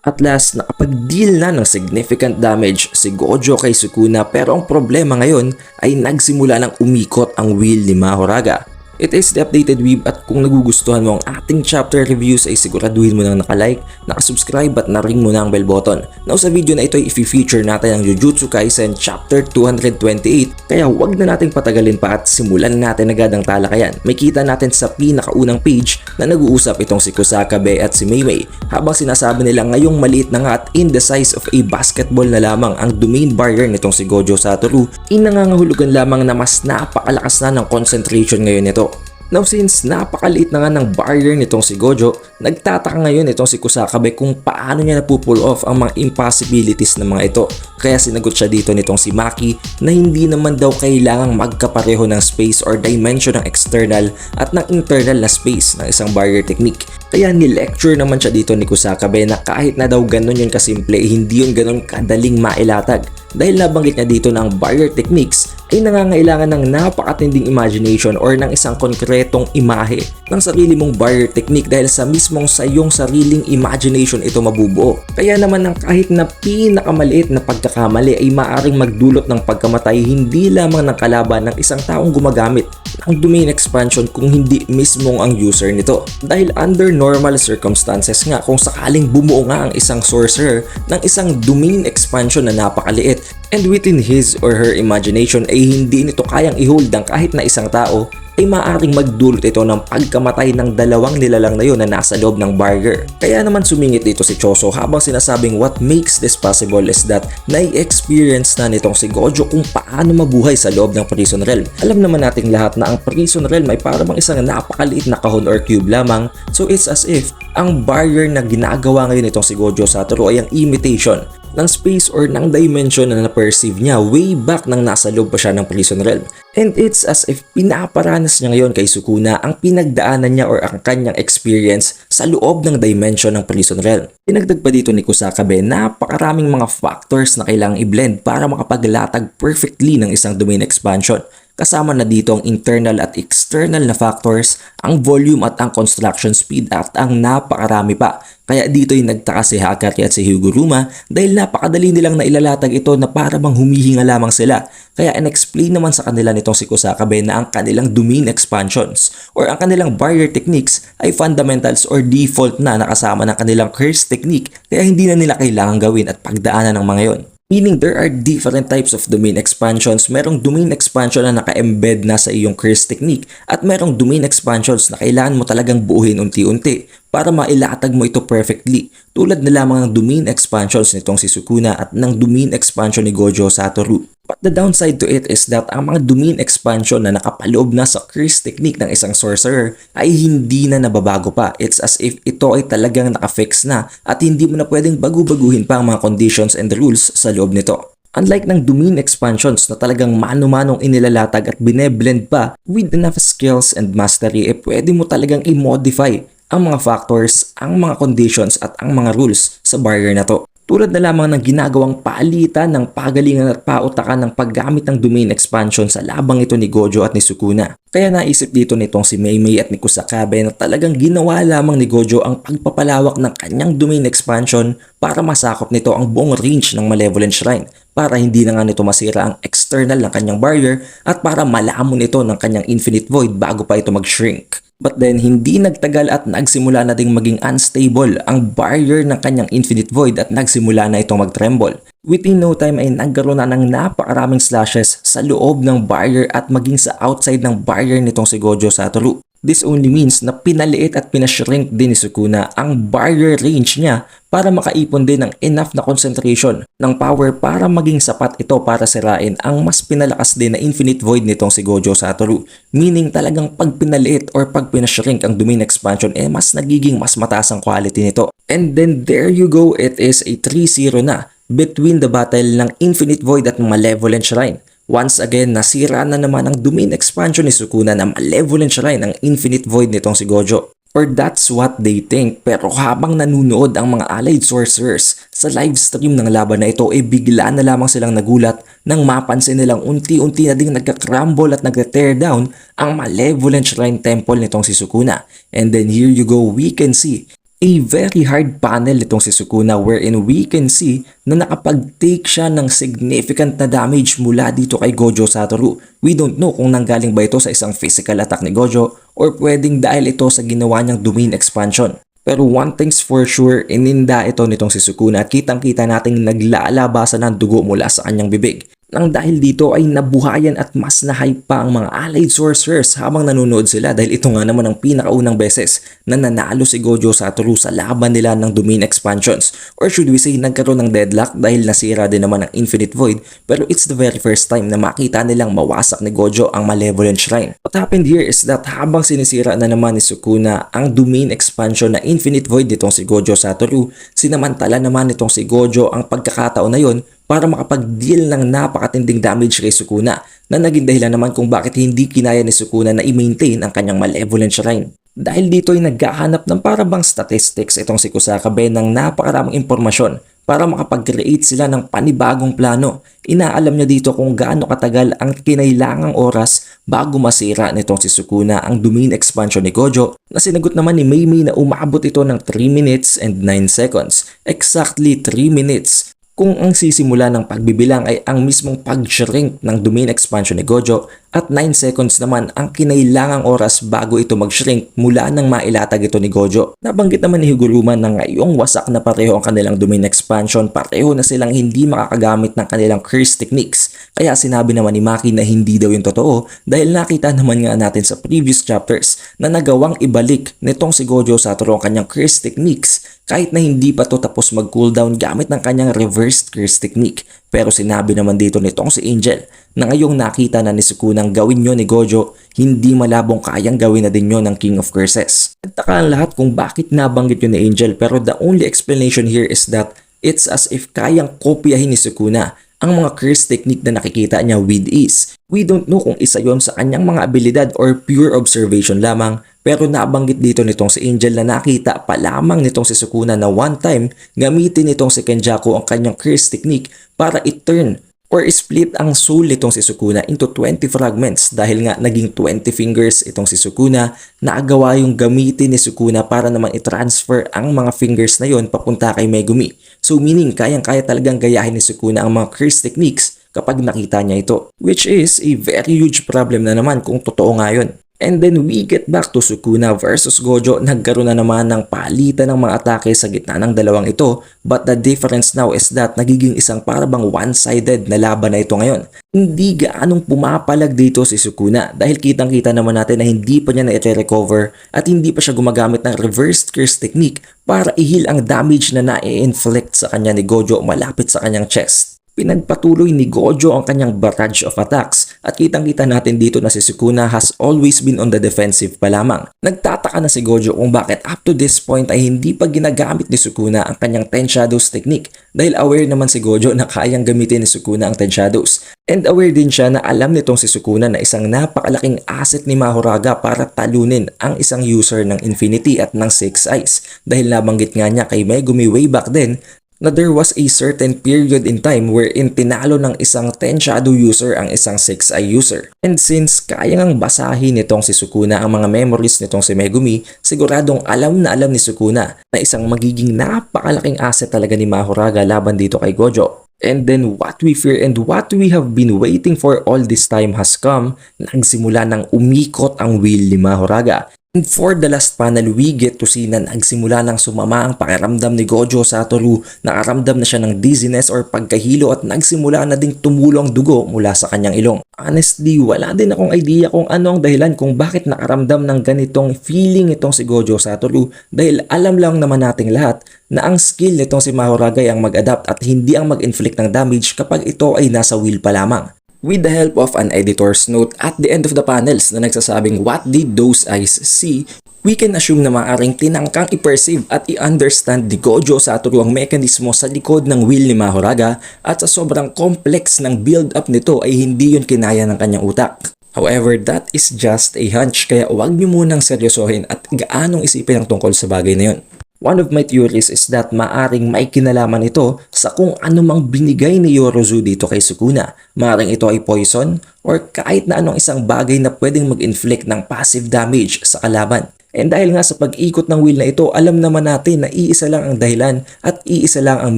At last, nakapag-deal na ng significant damage si Gojo kay Sukuna, pero ang problema ngayon ay nagsimula ng umikot ang wheel ni Mahoraga. It is the updated weeb, at kung nagugustuhan mo ang ating chapter reviews ay siguraduhin mo nang nakalike, nakasubscribe at naring mo na ang bell button. Now sa video na ito ay i-feature natin ang Jujutsu Kaisen chapter 228, kaya wag na nating patagalin pa at simulan natin agad ang talakayan. May kita natin sa pinakaunang page na nag-uusap itong si Kusakabe at si Meimei, habang sinasabi nila ngayong maliit na nga at in the size of a basketball na lamang ang domain barrier nitong si Gojo Satoru, inangangahulugan lamang na mas napakalakas na ng concentration ngayon nito. Now since napakaliit na nga ng barrier nitong si Gojo, nagtataka ngayon itong si Kusakabe kung paano niya napupull off ang mga impossibilities ng mga ito. Kaya sinagot siya dito nitong si Maki na hindi naman daw kailangang magkapareho ng space or dimension ng external at ng internal na space ng isang barrier technique. Kaya ni-lecture naman siya dito ni Kusakabe na kahit na daw ganun yun kasimple, hindi yun ganun kadaling mailatag. Dahil nabanggit niya dito na ang barrier techniques ay nangangailangan ng napakatinding imagination or ng isang konkretong imahe ng sarili mong barrier technique, dahil sa mismong sa iyong sariling imagination ito mabubuo. Kaya naman ng kahit na pinakamaliit na pagkakamali ay maaaring magdulot ng pagkamatay hindi lamang ng kalaban ng isang taong gumagamit ng domain expansion kung hindi mismong ang user nito. Dahil under normal circumstances nga, kung sakaling bumuo nga ang isang sorcerer ng isang domain expansion na napakaliit and within his or her imagination ay hindi nito kayang i-hold ang kahit na isang tao, ay maaaring magdulot ito ng pagkamatay ng dalawang nilalang na yun na nasa loob ng barrier. Kaya naman sumingit dito si Choso habang sinasabing what makes this possible is that nai-experience na nitong si Gojo kung paano mabuhay sa loob ng prison realm. Alam naman nating lahat na ang prison realm ay parang isang napakaliit na kahon or cube lamang, so it's as if ang barrier na ginagawa ngayon itong si Gojo Satoru ay ang imitation ng space or ng dimension na na-perceive niya way back nang nasa loob pa siya ng prison realm. And it's as if pinaparanas niya ngayon kay Sukuna ang pinagdaanan niya or ang kanyang experience sa loob ng dimension ng prison realm. Pinagdag pa dito ni Kusakabe napakaraming mga factors na kailangang i-blend para makapaglatag perfectly ng isang domain expansion. Kasama na dito ang internal at external na factors, ang volume at ang construction speed at ang napakarami pa. Kaya dito'y nagtaka si Hakari at si Higuruma dahil napakadali nilang nailalatag ito na para bang humihinga lamang sila. Kaya in-explain naman sa kanila nitong si Kusakabe na ang kanilang domain expansions or ang kanilang barrier techniques ay fundamentals or default na nakasama ng kanilang curse technique, kaya hindi na nila kailangan gawin at pagdaanan ng mga yon. Meaning there are different types of domain expansions. Merong domain expansion na naka-embed na sa iyong curse technique at merong domain expansions na kailangan mo talagang buuhin unti-unti para mailatag mo ito perfectly. Tulad na lamang ng domain expansions nitong si Sukuna at ng domain expansion ni Gojo Satoru. But the downside to it is that ang mga domain expansion na nakapaloob na sa curse technique ng isang sorcerer ay hindi na nababago pa. It's as if ito ay talagang nakafix na at hindi mo na pwedeng bagu-baguhin pa ang mga conditions and rules sa loob nito. Unlike ng domain expansions na talagang mano-manong inilalatag at bineblend pa with enough skills and mastery, pwede mo talagang i-modify ang mga factors, ang mga conditions at ang mga rules sa barrier na to. Tulad na lamang ng ginagawang palitan ng pagalingan at pautakan ng paggamit ng domain expansion sa labang ito ni Gojo at ni Sukuna. Kaya naisip dito nitong si Meimei at ni Kusakabe na talagang ginawa lamang ni Gojo ang pagpapalawak ng kanyang domain expansion para masakop nito ang buong range ng Malevolent Shrine, para hindi na nga nito masira ang external ng kanyang barrier at para malamon ito ng kanyang Infinite Void bago pa ito mag-shrink. But then hindi nagtagal at nagsimula na ding maging unstable ang barrier ng kanyang Infinite Void at nagsimula na itong mag-tremble. Within no time ay nagkaroon na ng napakaraming slashes sa loob ng barrier at maging sa outside ng barrier nitong si Gojo Satoru. This only means na pinaliit at pinashrink din ni Sukuna ang barrier range niya para makaipon din ng enough na concentration ng power para maging sapat ito para sirain ang mas pinalakas din na Infinite Void nitong si Gojo Satoru. Meaning talagang pag pinaliit or pag pinashrink ang domain expansion mas nagiging mas mataas ang quality nito. And then there you go, it is a 3-0 na between the battle ng Infinite Void at Malevolent Shrine. Once again, nasira na naman ang domain expansion ni Sukuna na Malevolent Shrine ang Infinite Void nitong si Gojo. Or that's what they think. Pero habang nanunood ang mga allied sorcerers sa live stream ng laban na ito, bigla na lamang silang nagulat nang mapansin nilang unti-unti na ding nagka-crumble at nagka-tear down ang Malevolent Shrine Temple nitong si Sukuna. And then here you go, we can see A very hard panel itong si Sukuna wherein we can see na nakapag-take siya ng significant na damage mula dito kay Gojo Satoru. We don't know kung nanggaling ba ito sa isang physical attack ni Gojo or pwedeng dahil ito sa ginawa niyang domain expansion. Pero one thing's for sure, ininda ito nitong si Sukuna at kitang-kita nating naglalabasan ng dugo mula sa kanyang bibig. Nang dahil dito ay nabuhayan at mas na-hype pa ang mga allied sorcerers habang nanonood sila dahil ito nga naman ang pinakaunang beses na nanalo si Gojo Satoru sa laban nila ng domain expansions. Or should we say nagkaroon ng deadlock dahil nasira din naman ang Infinite Void, pero it's the very first time na makita nilang mawasak ni Gojo ang Malevolent Shrine. What happened here is that habang sinisira na naman ni Sukuna ang domain expansion na Infinite Void nitong si Gojo Satoru, sinamantala naman nitong si Gojo ang pagkakataon na yon para makapag-deal ng napakatinding damage kay Sukuna na naging dahilan naman kung bakit hindi kinaya ni Sukuna na i-maintain ang kanyang Malevolent Shrine. Dahil dito ay naghahanap ng parabang statistics itong si Kusakabe ng napakaraming impormasyon para makapag-create sila ng panibagong plano. Inaalam niya dito kung gaano katagal ang kinailangang oras bago masira nitong si Sukuna ang domain expansion ni Gojo na sinagot naman ni Meimei na umabot ito ng 3 minutes and 9 seconds. Exactly 3 minutes. Kung ang sisimula ng pagbibilang ay ang mismong pag-shrink ng domain expansion ni Gojo at 9 seconds naman ang kinailangang oras bago ito mag-shrink mula nang mailatag ito ni Gojo. Nabanggit naman ni Higuruman na ngayong wasak na pareho ang kanilang domain expansion, pareho na silang hindi makakagamit ng kanilang curse techniques. Kaya sinabi naman ni Maki na hindi daw yung totoo dahil nakita naman nga natin sa previous chapters na nagawang ibalik nitong si Gojo Satoru ang kanyang curse techniques kahit na hindi pa to tapos mag-cooldown gamit ng kanyang reversed curse technique. Pero sinabi naman dito nitong si Angel na ngayong nakita na ni Sukuna gawin nyo ni Gojo, hindi malabong kayang gawin na din nyo ng King of Curses. Nagtaka ang lahat kung bakit nabanggit yun ni Angel, pero the only explanation here is that it's as if kayang kopyahin ni Sukuna ang mga curse technique na nakikita niya with ease. We don't know kung isa yon sa kanyang mga abilidad or pure observation lamang, pero nabanggit dito nitong si Angel na nakita pa lamang nitong si Sukuna na one time gamitin nitong si Kenjaku ang kanyang curse technique para i-turn or split ang soul nitong si Sukuna into 20 fragments dahil nga naging 20 fingers itong si Sukuna, naagawa yung gamitin ni Sukuna para naman i-transfer ang mga fingers na yon papunta kay Megumi. So meaning kayang-kaya talagang gayahin ni Sukuna ang mga curse techniques kapag nakita niya ito, which is a very huge problem na naman kung totoo nga yun. And then we get back to Sukuna versus Gojo. Nagkaroon na naman ng palitan ng mga atake sa gitna ng dalawang ito, but the difference now is that nagiging isang parabang one-sided na laban na ito ngayon. Hindi gaanong pumapalag dito si Sukuna dahil kitang-kita naman natin na hindi pa niya na-recover at hindi pa siya gumagamit ng reversed curse technique para i-heal ang damage na na-inflict sa kanya ni Gojo malapit sa kanyang chest. Pinagpatuloy ni Gojo ang kanyang barrage of attacks at kitang-kita natin dito na si Sukuna has always been on the defensive pa lamang. Nagtataka na si Gojo kung bakit up to this point ay hindi pa ginagamit ni Sukuna ang kanyang Ten Shadows technique dahil aware naman si Gojo na kayang gamitin ni Sukuna ang Ten Shadows. And aware din siya na alam nitong si Sukuna na isang napakalaking asset ni Mahoraga para talunin ang isang user ng Infinity at ng Six Eyes dahil nabanggit nga niya kay Megumi way back then na there was a certain period in time wherein tinalo ng isang Ten Shadow user ang isang Six Eye user. And since kaya ngang basahin nitong si Sukuna ang mga memories nitong si Megumi, siguradong alam na alam ni Sukuna na isang magiging napakalaking asset talaga ni Mahoraga laban dito kay Gojo. And then what we fear and what we have been waiting for all this time has come. Nagsimula ng umikot ang wheel ni Mahoraga. And for the last panel, we get to see na nagsimula ng sumama ang pakiramdam ni Gojo Satoru. Nakaramdam na siya ng dizziness or pagkahilo at nagsimula na ding tumulo ang dugo mula sa kanyang ilong. Honestly, wala din akong idea kung ano ang dahilan kung bakit nakaramdam ng ganitong feeling itong si Gojo Satoru dahil alam lang naman nating lahat na ang skill nitong si Mahoraga ay ang mag-adapt at hindi ang mag-inflict ng damage kapag ito ay nasa wheel pa lamang. With the help of an editor's note at the end of the panels na nagsasabing what did those eyes see, we can assume na maaaring tinangkang i-perceive at i-understand ni Gojo Satoru ang mekanismo sa likod ng wheel ni Mahoraga at sa sobrang complex ng build-up nito ay hindi yun kinaya ng kanyang utak. However, that is just a hunch kaya huwag niyo munang seryosohin at gaanong isipin ang tungkol sa bagay na yun. One of my theories is that maaring may kinalaman ito sa kung ano mang binigay ni Yorozu dito kay Sukuna. Maaring ito ay poison or kahit na anong isang bagay na pwedeng mag-inflict ng passive damage sa kalaban. And dahil nga sa pag-ikot ng wheel na ito, alam naman natin na iisa lang ang dahilan at iisa lang ang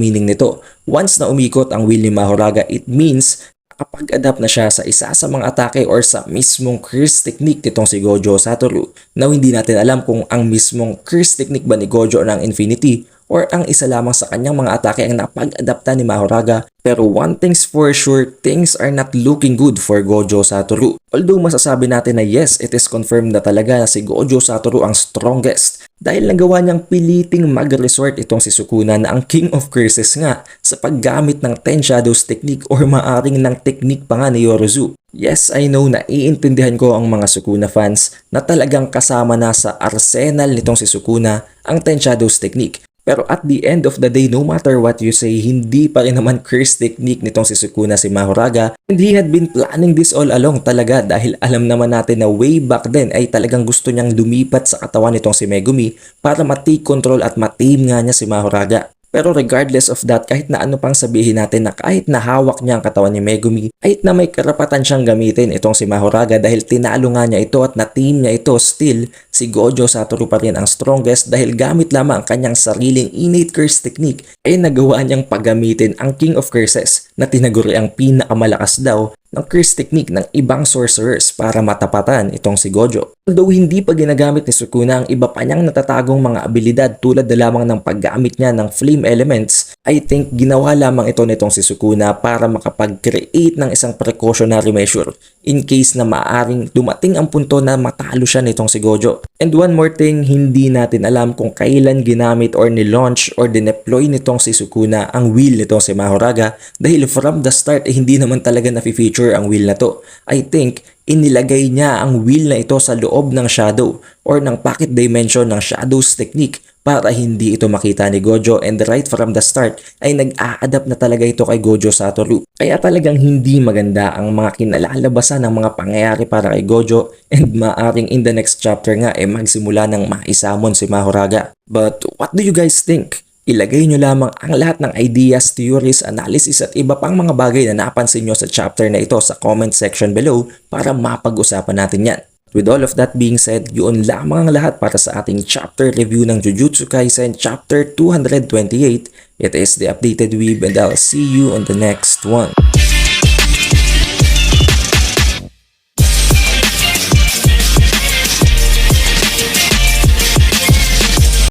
meaning nito. Once na umikot ang wheel ni Mahoraga, it means nakapag-adapt na siya sa isa sa mga atake or sa mismong curse technique nitong si Gojo Satoru. Now hindi natin alam kung ang mismong curse technique ba ni Gojo ng Infinity or ang isa lamang sa kanyang mga atake ang napag-adapta ni Mahoraga. Pero one thing's for sure, things are not looking good for Gojo Satoru. Although masasabi natin na yes, it is confirmed na talaga na si Gojo Satoru ang strongest dahil nagawa niyang piliting mag-resort itong si Sukuna na ang King of Curses nga sa paggamit ng Ten Shadows technique or maaring ng technique pa nga ni Yorozu. Yes, I know na iintindihan ko ang mga Sukuna fans na talagang kasama na sa arsenal nitong si Sukuna ang Ten Shadows technique. Pero at the end of the day, no matter what you say, hindi pa rin naman curse technique nitong si Sukuna si Mahoraga. And he had been planning this all along talaga dahil alam naman natin na way back then ay talagang gusto niyang lumipat sa katawan nitong si Megumi para ma-take control at ma-tame nga niya si Mahoraga. Pero regardless of that, kahit na ano pang sabihin natin na kahit nahawak niya ang katawan ni Megumi, kahit na may karapatan siyang gamitin itong si Mahoraga dahil tinalo nga niya ito at na-team niya ito, still, si Gojo Satoru pa rin ang strongest dahil gamit lamang ang kanyang sariling innate curse technique ay nagawa niyang paggamitin ang King of Curses na tinaguri ang pinakamalakas daw ng curse technique ng ibang sorcerers para matapatan itong si Gojo. Although hindi pa ginagamit ni Sukuna ang iba pa niyang natatagong mga abilidad tulad na lamang ng paggamit niya ng flame elements, I think ginawa lamang ito nitong si Sukuna para makapag-create ng isang precautionary measure in case na maaring dumating ang punto na matalo siya nitong si Gojo. And one more thing, hindi natin alam kung kailan ginamit or ni-launch or dineploy nitong si Sukuna ang wheel nitong si Mahoraga dahil from the start hindi naman talaga na-feature ang wheel na to. I think inilagay niya ang wheel na ito sa loob ng shadow or ng pocket dimension ng shadows technique para hindi ito makita ni Gojo, and right from the start ay nag-a-adapt na talaga ito kay Gojo Satoru. Kaya talagang hindi maganda ang mga kinalalabasan ng mga pangyayari para kay Gojo, and maaring in the next chapter nga ay magsimula ng maisamon si Mahoraga. But what do you guys think? Ilagay nyo lamang ang lahat ng ideas, theories, analysis at iba pang mga bagay na napansin nyo sa chapter na ito sa comment section below para mapag-usapan natin yan. With all of that being said, yun lamang ang lahat para sa ating chapter review ng Jujutsu Kaisen chapter 228. It is the Updated Weeb and I'll see you on the next one.